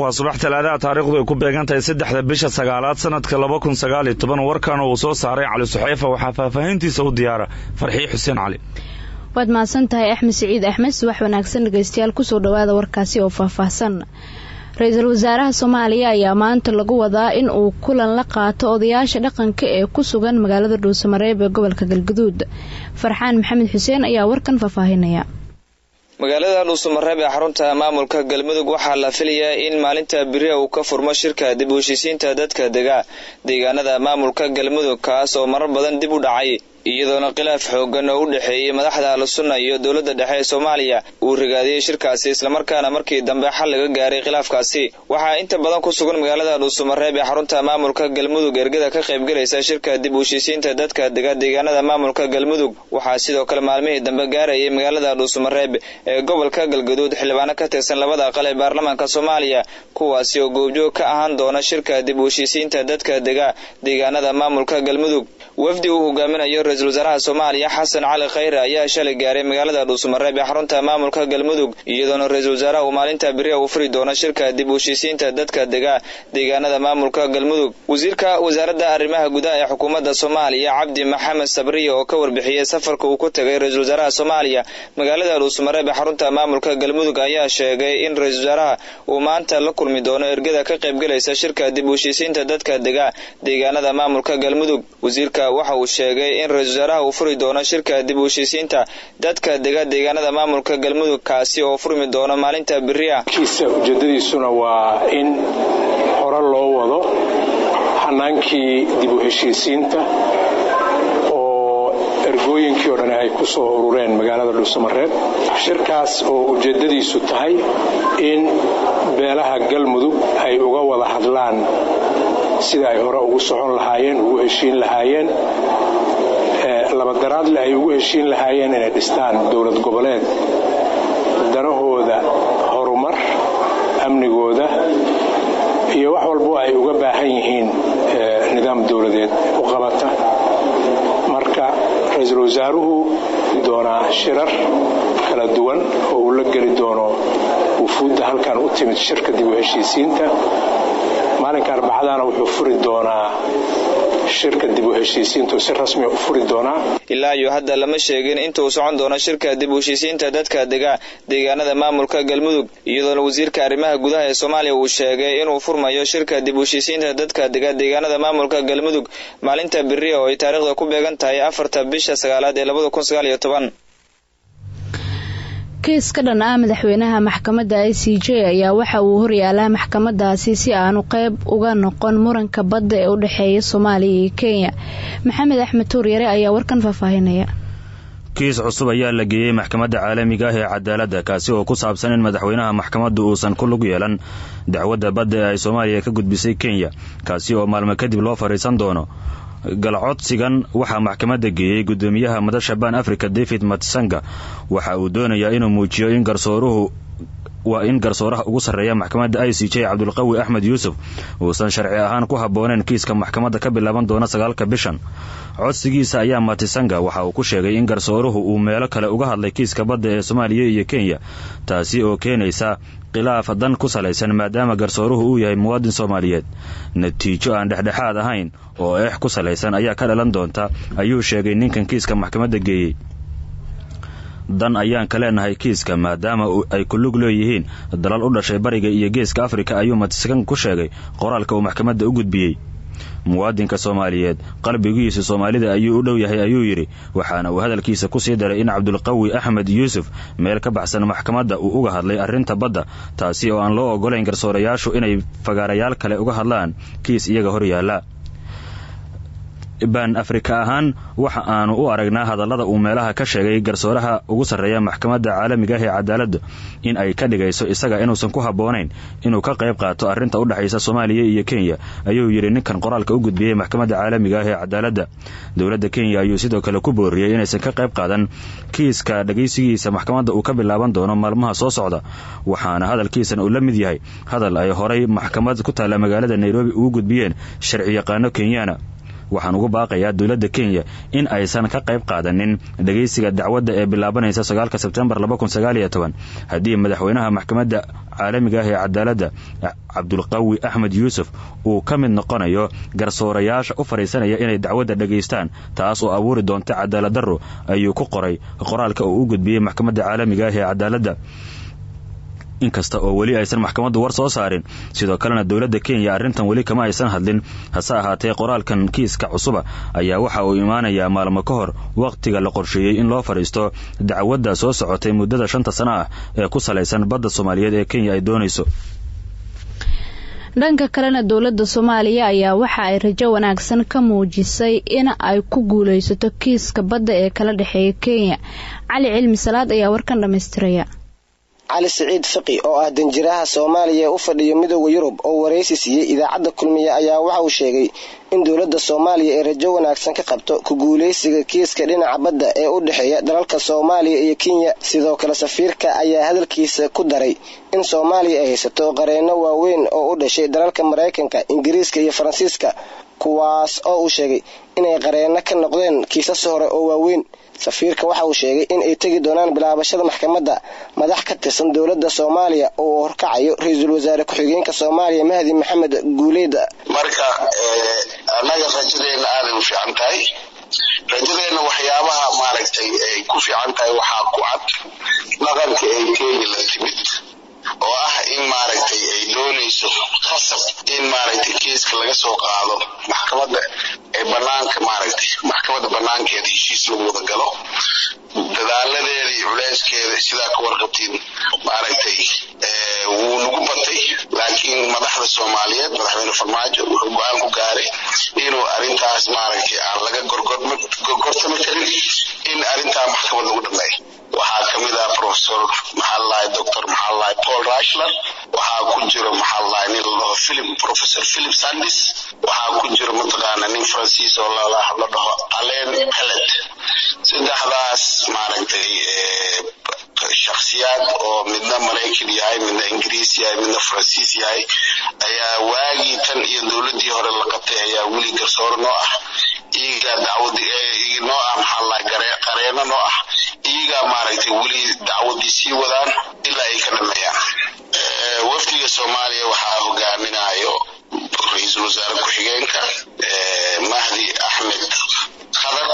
waa subax talaada taariikhdu ay ku beegantahay 3 bisha 9 sanadka 2019 warkan uu soo saaray Cali Suxayfa waxa faafahintiisa u diyaara Farxii Xuseen Cali. waad maasantahay Axmed Saciid Axmed wax wanaagsan dhageystayaal ku soo dhawaada warkaasi oo faahfaahsan. Ra'iisul Wasaaraha Soomaaliya ayaa maanta lagu wadaa in uu kulan la qaato odayaasha dhaqanka ee ku sugan magaalada Dhuusamareeb ee gobolka Galgaduud. Farxaan Maxamed Xuseen ayaa warkan faahfaahinaya. magaalada Dhuusamareeb ee xarunta maamulka Galmudug waxaa la filayaa in maalinta biri uu ka furmo shirka dib u heshiisiinta dadka deegaanada maamulka Galmudug kaas oo marar badan dib u dhacay iyadoona khilaaf xoogan oo u dhaxeeyay madaxda Al-Sunna iyo dawladda dhexe ee Soomaaliya uu rigaadiyay shirkaasi isla markaana markii dambe xal laga gaaray khilaafkaasi waxa inta badan ku sugan magaalada Dhuusamareeb ee xarunta maamulka Galmudug ergada ka qayb galaysa shirka dib u heshiisiinta dadka deegaanada maamulka Galmudug waxa sidoo kale maalmihii dambe gaarayay magaalada Dhuusamareeb ee gobolka Galgaduud xildhibaano ka tirsan labada aqal ee baarlamaanka Soomaaliya kuwaasi oo goobjoog ka ahaan doona shirka dib u heshiisiinta dadka deegaanada maamulka Galmudug wafdi uu hogaaminayo Ra'iisul Wasaaraha Soomaaliya Xasan Cali Khayre ayaa shalay gaaray magaalada Dhuusamareeb ee xarunta maamulka Galmudug iyadoona Ra'iisul Wasaaraha uu maalinta biri u furi doono shirka dib u heshiisiinta dadka deegaanada maamulka Galmudug wasiirka wasaaradda arrimaha gudaha ee xukuumadda Soomaaliya Cabdi Maxamed Sabriye oo ka warbixiyay safarka uu ku tagay Ra'iisul Wasaaraha Soomaaliya magaalada Dhuusamareeb ee xarunta maamulka Galmudug ayaa sheegay in Ra'iisul Wasaaraha uu maanta la kulmi doono ergada ka qayb galaysa shirka dib u heshiisiinta dadka deegaanada maamulka Galmudug wasiirka waxa uu sheegay in Ra'iisul Wasaaraha uu furi doono shirka dib u heshiisiinta dadka deegaanada maamulka Galmudug kaasi oo furmi doono maalinta biri ah kiisa ujeedadiisuna waa in hore loo wado hanaankii dib u heshiisiinta oo ergooyinkii oo dhan ay ku soo urureen magaalada Dhuusamareeb shirkaas oo ujeedadiisu tahay in beelaha Galmudug ay uga wada hadlaan sida ay hore ugu socon lahaayeen ugu heshiin lahaayeen laba daraadle ay ugu heshiin lahaayeen inay dhistaan dawlad goboleed danahooda horumar amnigooda iyo wax walba ay uga baahan yihiin nidaam dawladeed u qabata marka Ra'iisul Wasaaruhu doonaa shirar kala duwan oo uu la geli doono wufuudda halkan u timid shirka dib u heshiisiinta maalinka Arbacadana wuxuu furi doonaa shirka dib u heshiisiinta si rasmi ah u furi doonaa ilaa iyo hadda lama sheegin inta uu socon doono shirka dib u heshiisiinta dadka deegaanada maamulka Galmudug iyadoo wasiirka arrimaha gudaha ee Soomaaliya uu sheegay inuu furmayo shirka dib u heshiisiinta dadka deegaanada maamulka Galmudug maalinta biri oo ay taariikhda ku beegan tahay 4 bisha 9 ee 2019 kiis ka dhan ah madaxweynaha maxkamadda ICJ ayaa waxa uu horyaalaa maxkamadaasi si aanu qayb uga noqon muranka badda ee u dhaxeeya Soomaaliya iyo Kenya. Maxamed Axmed Tuuryare ayaa warkan faahfaahinaya. kiis cusub ayaa la geeyay maxkamadda caalamiga ah ee cadaaladda kaasi oo ku saabsan in madaxweynaha maxkamaddu uusan ku lug yeelan dacwadda badda ee ay Soomaaliya ka gudbisay Kenya kaasi oo maalmo kadib loo fariisan doono. galcodsigan waxaa maxkamadda geeyay gudoomiyaha madasha Ban Africa David Matsanga waxa uu doonayaa inuu muujiyo in garsooraha ugu sareeya maxkamadda ICJ Cabdulqawi Axmed Yuusuf uusan sharci ahaan ku habooneen kiiska maxkamadda ka bilaaban doona 9 bishan codsigiisa ayaa Matsanga waxa uu ku sheegay in garsooruhu uu meelo kale uga hadlay kiiska badda ee Soomaaliya iyo Kenya taasi oo keenaysa khilaaf dan ku salaysan maadaama garsooruhu uu yahay muwaadin Soomaaliyeed natiijo aan dhexdhexaad ahayn oo ku salaysan ayaa ka dhalan doonta ayuu sheegay ninkan kiiska maxkamadda geeyay dan ayaan ka leenahay kiiska maadaama ay ku lug leeyihiin dalal u dhashay bariga iyo geeska Afrika ayuu Matsanga ku sheegay qoraalka uu maxkamadda u gudbiyay muwaadinka Soomaaliyeed qalbigiisa Soomaalida ayuu u dhow yahay ayuu yiri waxaana uu hadalkiisa ku sii daray in Cabdulqawi Axmed Yuusuf meel ka baxsan maxkamadda uu uga hadlay arrinta badda taasi oo aan loo ogolayn garsoorayaashu inay fagaarayaal kale uga hadlaan kiis iyaga hor yaala Ban Africa ahaan waxa aanu u aragnaa hadallada uu meelaha ka sheegay garsooraha ugu sareeya maxkamadda caalamiga ah ee cadaaladda in ay ka dhigayso isaga inuusan ku haboonayn inuu ka qayb qaato arrinta u dhaxaysa Soomaaliya iyo Kenya ayuu yiri ninkan qoraalka u gudbiyay maxkamadda caalamiga ah ee cadaaladda dawladda Kenya ayuu sidoo kale ku booriyay inaysan ka qayb qaadan kiiska dhageysigiisa maxkamadda uu ka bilaaban doono maalmaha soo socda waxaana hadalkiisan uu la mid yahay hadal ay horay maxkamad ku taala magaalada Nairobi ugu gudbiyeen sharci yaqaano Kenyana waxaan ugu baaqayaa dowladda Kenya in aysan ka qayb qaadanin dhageysiga dacwadda ee bilaabanaysa 9 Sebtembar 2019 haddii madaxweynaha maxkamadda caalamiga ah ee cadaaladda Cabdulqawi Ahmed Yusuf uu ka mid noqonayo garsoorayaasha u fariisanaya inay dacwadda dhageystaan taas oo abuuri doonta cadaalad darro ayuu ku qoray qoraalka uu u gudbiyay maxkamadda caalamiga ah ee cadaaladda inkasta oo weli aysan maxkamaddu war soo saarin sidoo kalena dowladda Kenya arrintan weli kama aysan hadlin hase ahaatee qoraalkan kiiska cusuba ayaa waxa uu imaanayaa maalmo ka hor waqtiga la qorsheeyay in loo fariisto dacwadda soo socotay muddada 5 sano ah ee ku salaysan badda Soomaaliyeed ee Kenya ay doonayso. dhanka kalena dowladda Soomaaliya ayaa waxa ay rajo wanaagsan ka muujisay in ay ku guuleysato kiiska badda ee kala dhaxeeya Kenya. Cali Cilmi Salaad ayaa warkan dhameystiraya. cali siciid fiqi oo ah danjiraha Soomaaliya u fadhiyo midowga Yurub oo wareysi siiyay idaacadda kulmiye ayaa waxa uu sheegay in dowladda Soomaaliya ay rajo wanaagsan ka qabto ku guuleysiga kiiska dhinaca badda ee u dhaxeeya dalalka Soomaaliya iyo Kenya. sidoo kale safiirka ayaa hadalkiisa ku daray in Soomaaliya ay haysato qareeno waaweyn oo u dhashay dalalka Mareykanka, Ingiriiska iyo Faransiiska kuwaas oo uu sheegay inay qareeno ka noqdeen kiisas hore oo waaweyn. safiirka waxa uu sheegay in ay tagi doonaan bilaabashada maxkamadda madax ka tirsan dowladda Soomaaliya oo horkacayo ra'iisul wasaare ku-xigeenka Soomaaliya Mahdi Maxamed Guuleed. marka anaga rajadeena aad u fiican tahay rajadeena waxyaabaha maaragtay ay ku fiican tahay waxa ku cad dhaqanka ay Kenya la timid oo ah in maaragtay ay doonayso khasab in maaragtay kiiska laga soo qaado maxkamadda ee banaanka maaragtay maxkamadda banaankeeda heshiis lagu wada galo dadaaladeeda iyo culeyskeeda sidaa ka warqabtiin maaragtay wuu nagu batay laakiin madaxda Soomaaliyeed madaxweyne Farmaajo wuxuu go'aan ku gaaray inuu arrintaas maaragtay aan laga gorgortami karin in arrintaa maxkamad lagu dhameeyo. waxaa kamid ah professor Dr. Paul Rashler, waxaa ku jira professor Philip Sandis, waxaa ku jira mataqaana nin Francis oo la dhaho Alain Pellet. saddexdaas maaragtay shakhsiyaad oo midna Mareykan yahay midna Ingiriis yahay midna Faransiis yahay ayaa waagii tan iyo dowladii hore la qabtay ayaa weli garsoor noo ah iyaga dacwadii noo ah qareeno noo ah iyaga maaragtay weli dacwadii sii wadaan ilaa ay ka dhameeyaan. wafdiga Soomaaliya waxaa hogaaminayo ra'iisul wasaare ku-xigeenka Mahdi Ahmed Khadar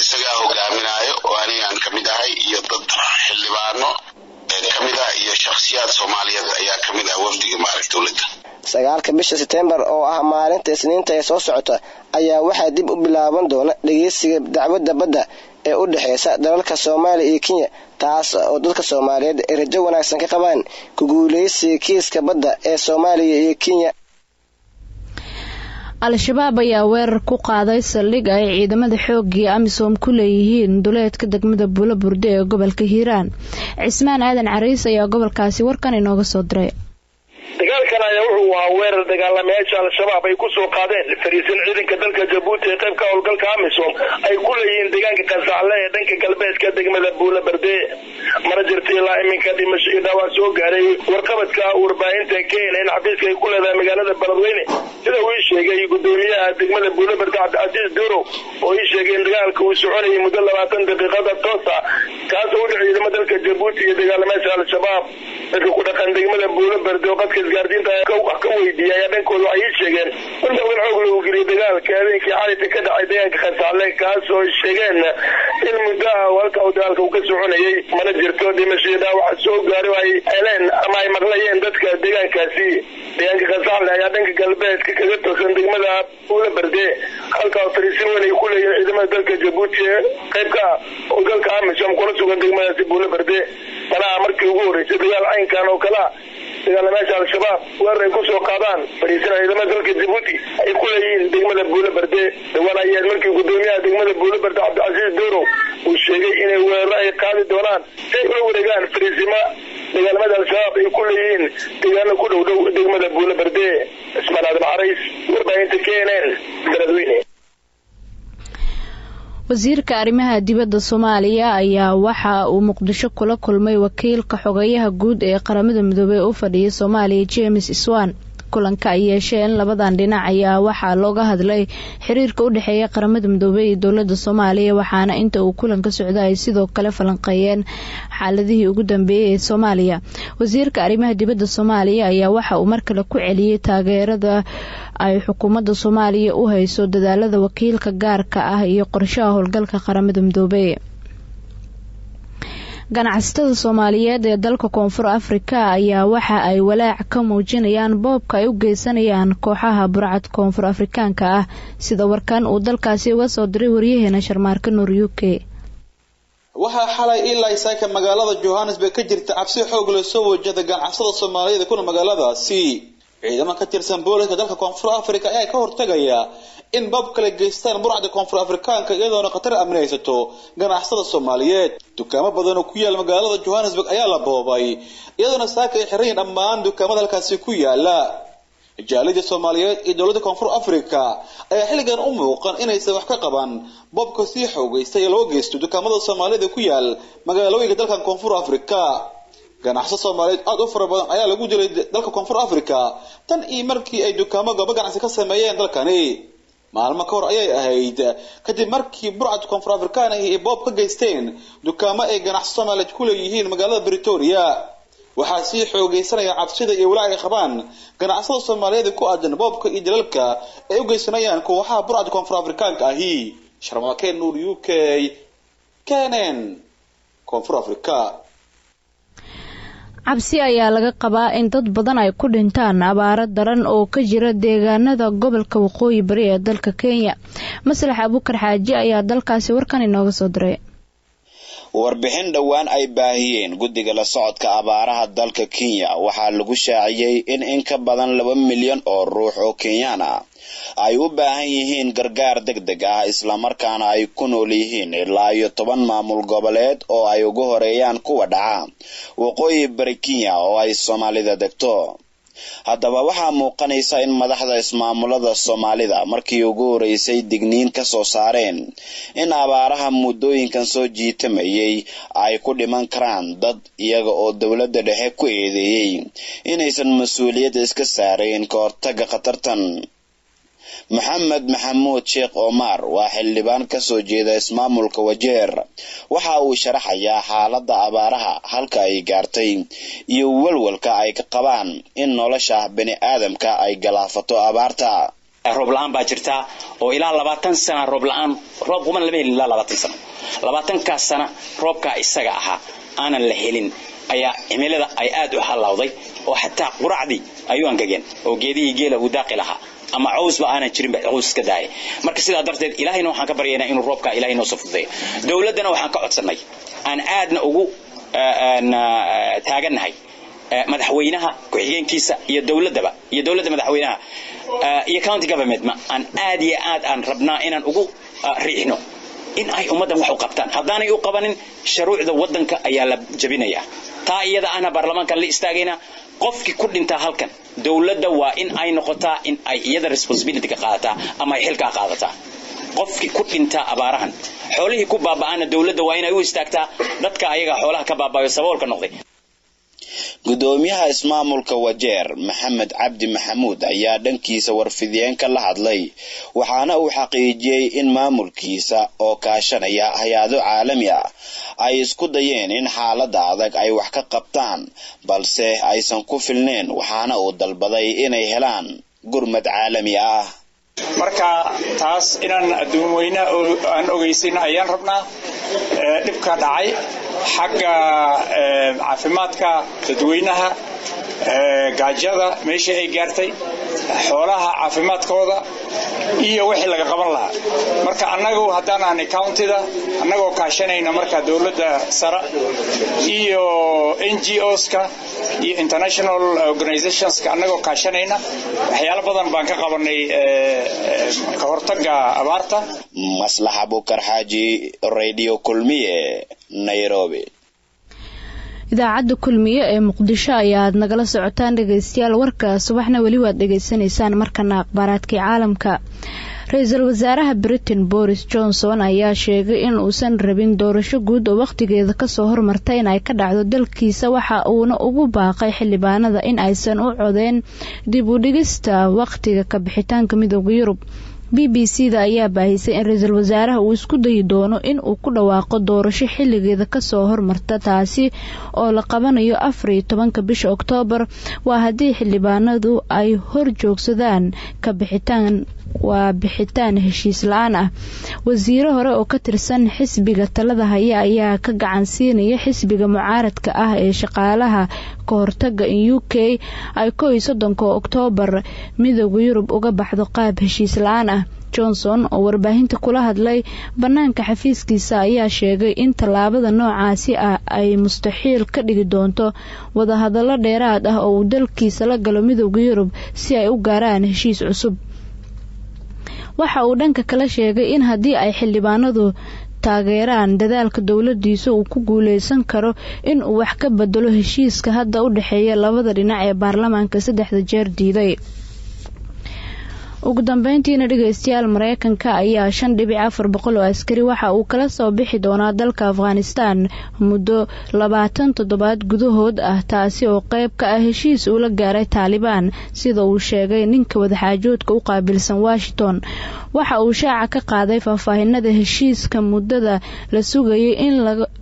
isaga hogaaminayo oo anigaan kamid ahay iyo dad xildhibaano kamid ah iyo shakhsiyaad Soomaaliyeed ayaa kamid ah wafdiga maaragtay dowladda. 9 bisha September oo ah maalinta Isniinta ee soo socota ayaa waxaa dib u bilaaban doona dhageysiga dacwadda badda ee u dhaxeysa dalalka Soomaaliya iyo Kenya taas oo dadka Soomaaliyeed ay rajo wanaagsan ka qabaan ku guuleysiga kiiska badda ee Soomaaliya iyo Kenya. Al-Shabaab ayaa weerar ku qaaday saldhig ay ciidamada xoogga AMISOM ku leeyihiin duleedka degmada Buulaburde ee gobolka Hiiraan. Cismaan Aadan Cariis ayaa gobolkaasi warkan inooga soo diray. dagaalkan ayaa wuxuu ahaa weerar dagaalamayaasha Al-Shabaab ay ku soo qaadeen fariisin ciidanka dalka Jabuuti ee qaybka howlgalka AMISOM ay ku leeyihiin deegaanka Qansaxle ee dhanka galbeedka degmada Buulaburde. mana jirto ilaa iminka dhimasho iyo dhaawac soo gaaray warqabadka warbaahinta Kenya in xafiiska ay ku leedahay magaalada Beledweyne sida uu sheegay gudoomiyaha degmada Buulaburde Cabdicaziz Duro oo sheegay in dagaalku uu soconayay muddo 20 daqiiqada toosa kaas oo ciidamada dalka Jabuuti iyo dagaalamayaasha Al-Shabaab dadka ku dhaqan degmada Buulaburde oo qadka isgaardiinta ka weydiiyay dhankooda waxay sheegeen in xoog lagu geliyay dagaalka habeenkii xalayta ka dhacay deegaanka Qansaxle kaas oo sheegeen in muddo walka uu dagaalku ka soconayay mana jirto dhimasho iyo dhaawac soo gaaray ay heleen ama ay maqlayeen dadka deegaankaasi. deegaanka Qansaxle ayaa dhanka galbeedka kaga toosan degmada Buulaburde halka oo fariisin weyn ay ku leeyihiin ciidamada dalka Jabuuti qaybka howlgalka AMISOM kuna sugan degmada Buulaburde. mana markii ugu horeysay dagaal caynkan oo kala dagaalamayaasha Al-Shabaab weerar ay ku soo qaadaan fariisin ciidamada dalka Jabuuti ay ku leeyihiin degmada Buulaburde. dhawaan ayaa markii gudoomiyaha degmada Buulaburde Cabdicaziz Duro uu sheegay inay weerar ay qaadi doonaan si ay ula wareegaan fariisima dagaalamada Al-Shabaab ay ku leeyihiin deegaano ku dhow degmada Buulaburde. Cismaan Aadan Cariis warbaahinta KNN Beledweyne. wasiirka arrimaha dibadda Soomaaliya ayaa waxa uu Muqdisho kula kulmay wakiilka xogayaha guud ee qaramada midoobay oo fadhiya Soomaaliya James Iswan kulanka ay yeesheen labadan dhinac ayaa waxaa looga hadlay xiriirka u dhexeeya qaramada midoobay iyo dowladda Soomaaliya waxaana inta uu kulanka socday ay sidoo kale falanqeeyeen xaaladihii ugu dambeeyay ee Soomaaliya. Wasiirka arrimaha dibadda Soomaaliya ayaa waxa uu markale ku celiyay taageerada ay xukuumadda Soomaaliya u hayso dadaalada wakiilka gaarka ah iyo qorshaha howlgalka qaramada midoobay. ganacsatada Soomaaliyeed ee dalka Koonfur Afrika ayaa waxa ay walaac ka muujinayaan boobka ay u geysanayaan kooxaha burcad Koonfur Afrikaanka ah sida warkan uu dalkaasi uga soo diray wariyaheena Sharmaarka Nuur UK. waxaa xalay ilaa isaaka magaalada Johannesburg ka jirta cabsi xoog leh soo wajahda ganacsatada Soomaaliyeed kuna magaaladaasi. ciidamada ka tirsan booliska dalka Koonfur Afrika ayaa ka hortagaya in bab kale geystaan burcada Koonfur Afrikaanka iyadoo khatar amniyaysato ganacsatada Soomaaliyeed. dukaamo badan oo ku yaal magaalada Johannesburg ayaa la boobay iyadoo saaka ay xireen dhammaan dukaamada halkaasi ku yaala. jaalida Soomaaliyeed ee dowladda Koonfur Afrika ayaa xilligan u muuqan inay wax ka qaban bobka si xoogaystay loo geysto dukaamada Soomaaliyeed ku yaal magaalooyinka dalka Koonfur Afrika. ganacsatada Soomaaliyeed aad u fara badan ayaa lagu dilay dalka Koonfur Afrika tan iyo markii ay dukaamo goobo ganacsi ka sameeyeen dalkani. maalmo ka hor ayay ahayd kadib markii burcad Koonfur Afrikaan ay boob ka geysteen dukaamo ay ganacsatada Soomaaliyeed ku leeyihiin magaalada Pretoria. waxaa si xoogaysanaya cabsida iyo walaac ay qabaan ganacsatada Soomaaliyeed ku aadan boobka iyo dilalka ay u geysanayaan kooxaha burcad Koonfur Afrikaanka ahi. Sharmaarka Nuur UK Kenen Koonfur Afrika. cabsi ayaa laga qabaa in dad badan ay ku dhintaan abaaro daran oo ka jira deegaanada gobolka waqooyi bari ee dalka Kenya. Maslax Abukar Xaaji ayaa dalkaasi warkan inooga soo diray. warbixin dhawaan ay baahiyeen guddiga la socodka abaaraha dalka Kenya waxaa lagu shaaciyay in ka badan 2 milyan oo ruux oo Kenyaan ah ay u baahan yihiin gargaar degdeg ah isla markaana ay ku nool yihiin ilaa 10 maamul goboleed oo ay ugu horeeyaan kuwa dhaca waqooyi bari Kenya oo ay Soomaalida degto. haddaba waxaa muuqanaysa in madaxda ismaamulada Soomaalida markii ugu horeysay digniin ka soo saareen in abaaraha muddooyinkan soo jiitamayay ay ku dhiman karaan dad iyaga oo dawladda dhexe ku eedeeyay inaysan mas'uuliyad iska saareen ka hortagga khatartan. Maxamed Maxamuud Sheekh Omar waa xildhibaan ka soo jeeda ismaamulka Wajeer. waxa uu sharaxayaa xaaladda abaaraha halka ay gaartay iyo walwalka ay ka qabaan in nolosha bani aadamka ay galaafato abaarta. roob la'aan baa jirta oo ilaa 20 sano roob la'aan roob kuma lama helin ilaa 20 sano 20 sano roobka isaga ahaa aanan la helin ayaa cimilada ay aad u halawday oo xataa quraacdii ayuu angageen oo geedii geela u daaqi lahaa ama caws ba aanan jirin ba caws ka daay. marka sidaa darteed ilaahayna waxaan ka baryaynaa inuu roobka ilaahay noo soo fududeeyo. dawladana waxaan ka codsanay aan aadna ugu taaganahay madaxweynaha ku-xigeenkiisa iyo dawladda madaxweynaha iyo county government ma aan aad iyo aad aan rabnaa inaan ugu riixno in ay ummadan wax u qabtaan. haddaanay u qabanin shuruucda wadanka ayaa la jabinayaa. taa iyada ana baarlamaanka la istaagayna qofkii ku dhintaa halkan dawladda waa in ay noqotaa in ay iyada responsibility ka qaadataa ama ay xilka qaadataa. qofkii ku dhintaa abaarahan xoolihii ku baaba'ana dawladda waa in ay u istaagtaa dadka ayaga xoolaha ka baabaayo saboolka noqday. gudoomiyaha ismaamulka Wajeer Maxamed Cabdi Maxamuud ayaa dhankiisa warfidiyeenka la hadlay waxaana uu xaqiijiyay in maamulkiisa oo kaashanaya hay'ado caalami ah ay isku dayeen in xaaladda adag ay wax ka qabtaan balse aysan ku filneen waxaana uu dalbaday inay helaan gurmad caalami ah. marka taas inaan adduunweynaha aan ogeysin ayaan rabnaa dhibka dhacay xagga caafimaadka dadweynaha gaajada meesha ay gaartay xoolaha caafimaadkooda iyo wixii laga qaban lahaa. marka annagu haddaan aan countyda annagoo kaashanayna marka dawladda sare iyo NGOska iyo international organizationska annagoo kaashanayna waxyaalo badan baan ka qabanay ka hortagga abaarta. Maslax Abukar Xaaji, Radio Kulmiye, Nairobi. idaacadda Kulmiye ee Muqdisho ayaad nagala socotaan dhageystayaal. warka subaxna wali waad dhageysanaysaan markana akhbaaraadkii caalamka. ra-iisul wasaaraha Britain Boris Johnson ayaa sheegay in uusan rabin doorasho guud oo waqtigeeda kasoo hormartay in ay ka dhacdo dalkiisa waxa uuna ugu baaqay xildhibaanada in aysan u codeyn dib u dhigista waqtiga ka bixitaanka midowga Yurub. BBC-da ayaa baahisay in ra-iisul wasaaraha uu isku dayi doono in uu ku dhawaaqo doorasho xilligeeda kasoo hormarta taasi oo la qabanayo 14 bisha Oktoobar waa haddii xildhibaanadu ay hor joogsadaan ka bixitaan heshiis la'aan ah. wasiiro hore oo ka tirsan xisbiga talada haya ayaa ka gacan siinaya xisbiga mucaaradka ah ee shaqaalaha ka hortaga in UK ay 31 Oktoobar midowga Yurub uga baxdo qaab heshiis la'aan ah. Johnson oo warbaahinta kula hadlay banaanka xafiiskiisa ayaa sheegay in tallaabada noocaasi ah ay mustaxiil ka dhigi doonto wadahadallo dheeraad ah oo uu dalkiisa la galo midowga Yurub si ay u gaaraan heshiis cusub. waxa uu dhanka kale sheegay in haddii ay xildhibaanadu taageeraan dadaalka dowladiisa uu ku guuleysan karo in uu wax ka bedelo heshiiska hadda u dhaxeeya labada dhinac ee baarlamaanka 3 jeer diiday. ugu dambeyntiina dhageystayaal Mareykanka ayaa 5.4 oo askari waxa uu kala soo bixi doonaa dalka Afghanistan muddo 20 toddobaad gudahood ah taasi oo qayb ka ah heshiis uu la gaaray Taliban sida uu sheegay ninka wadaxaajoodka u qaabilsan Washington. waxa uu shaaca ka qaaday faahfaahinada heshiiska muddada la sugayay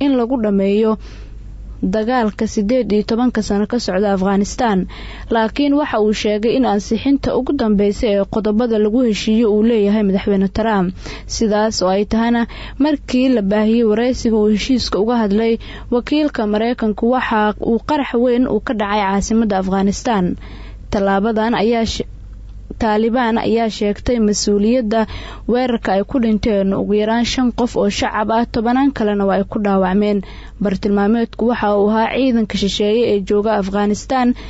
in lagu dhameeyo dagaalka 18 sano ka socda Afghanistan laakiin waxa uu sheegay in ansixinta ugu dambeysay ee qodobada lagu heshiiyo uu leeyahay madaxweyne Trump sidaas oo ay tahana markii la baahiyay wareysiga uu heshiiska uga hadlay wakiilka Mareykanku waxa uu qarax weyn uu ka dhacay caasimadda Afghanistan. Talaabadan ayaa Taliban ayaa sheegtay mas'uuliyadda weerarka ay ku dhinteen ugu yaraan 5 qof oo shacab ah 10 kalena waa ay ku dhaawacmeen. bartilmaameedku waxa uu ahaa ciidanka shisheeye ee jooga Afghanistan